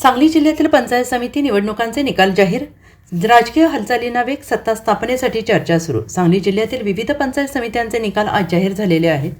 सांगली जिल्ह्यातील पंचायत समिती निवडणुकांचे निकाल जाहीर. राजकीय हालचालींना वेग, सत्ता स्थापनेसाठी चर्चा सुरू. सांगली जिल्ह्यातील विविध पंचायत समित्यांचे निकाल आज जाहीर झालेले आहेत.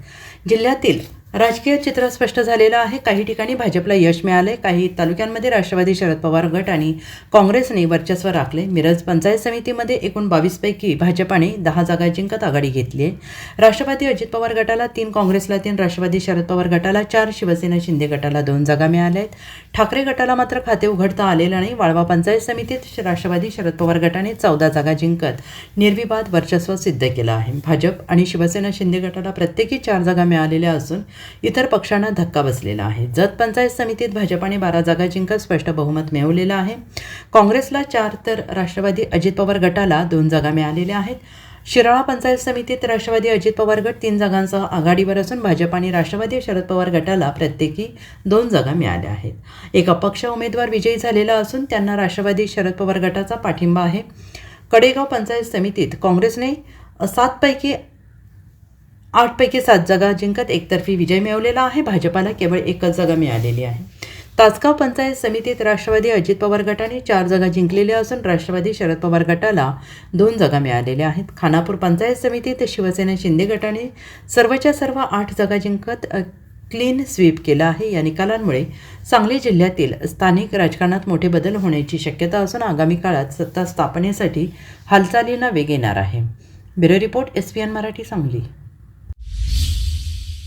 जिल्ह्यातील राजकीय चित्र स्पष्ट झालेलं आहे. काही ठिकाणी भाजपला यश मिळाले, काही तालुक्यांमध्ये राष्ट्रवादी शरद पवार गट आणि काँग्रेसने वर्चस्व राखले. मिरज पंचायत समितीमध्ये एकूण 22 पैकी भाजपाने 10 जागा जिंकत आघाडी घेतली आहे. राष्ट्रवादी अजित पवार गटाला 3, काँग्रेसला 3, राष्ट्रवादी शरद पवार गटाला 4, शिवसेना शिंदे गटाला 2 जागा मिळाल्या आहेत. ठाकरे गटाला मात्र खाते उघडता आलेलं नाही. वाळवा पंचायत समितीत राष्ट्रवादी शरद पवार गटाने 14 जागा जिंकत निर्विवाद वर्चस्व सिद्ध केलं आहे. भाजप आणि शिवसेना शिंदे गटाला प्रत्येकी 4 जागा मिळालेल्या असून इतर पक्षांना धक्का बसलेला आहे. जत पंचायत समितीत भाजपाने 12 जागा जिंकत स्पष्ट बहुमत मिळवलेलं आहे. काँग्रेसला 4 तर राष्ट्रवादी अजित पवार गटाला 2 जागा मिळालेल्या आहेत. शिराळा पंचायत समितीत राष्ट्रवादी अजित पवार गट 3 जागांसह आघाडीवर असून भाजप आणि राष्ट्रवादी शरद पवार गटाला प्रत्येकी 2 जागा मिळाल्या आहेत. एक अपक्ष उमेदवार विजयी झालेला असून त्यांना राष्ट्रवादी शरद पवार गटाचा पाठिंबा आहे. कडेगाव पंचायत समितीत काँग्रेसने 8 पैकी 7 जागा जिंकत एकतर्फी विजय मिळवलेला आहे. भाजपाला केवळ 1च जागा मिळालेली आहे. तासगाव पंचायत समितीत राष्ट्रवादी अजित पवार गटाने 4 जागा जिंकलेल्या असून राष्ट्रवादी शरद पवार गटाला 2 जागा मिळालेल्या आहेत. खानापूर पंचायत समितीत शिवसेना शिंदे गटाने सर्वच्या सर्व 8 जागा जिंकत क्लीन स्वीप केला आहे. या निकालांमुळे सांगली जिल्ह्यातील स्थानिक राजकारणात मोठे बदल होण्याची शक्यता असून आगामी काळात सत्ता स्थापनेसाठी हालचालींना वेग येणार आहे. Bureau report, SPN Marathi, Sangli.